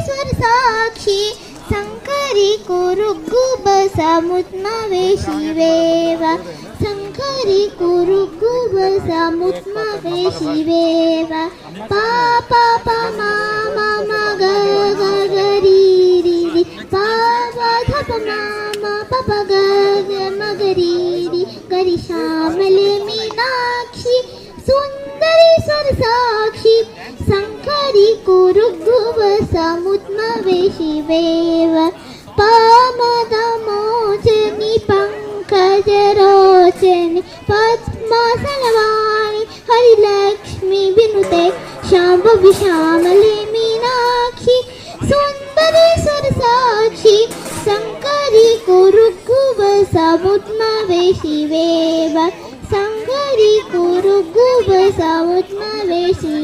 स्वरसाक्षी शङ्करी कुरुगुबसमुत्मवे शिवेव शङ्करी कुरुगुबसमुत्मवे शिवेव पा पा पा मा मा मा ग ग ग री री री पा पा ध प मा मा प प ग ग म ग री री गरि श्यामले मीनाक्षी सुन्दरी स्वरसाक्षी शङ्करी कुरुगुबसमुत्मवे शिवेव पामदमोचनि पङ्कजरोचनि पद्मासनवाणि हरिलक्ष्मी विनुते शाम्भवी श्यामले मीनाक्षी सुन्दरी स्वरसाक्षी शङ्करी कुरुगुबसमुत्मवे शिवेव शङ्करी कुरुगुबसमुत्मवे शिवेव।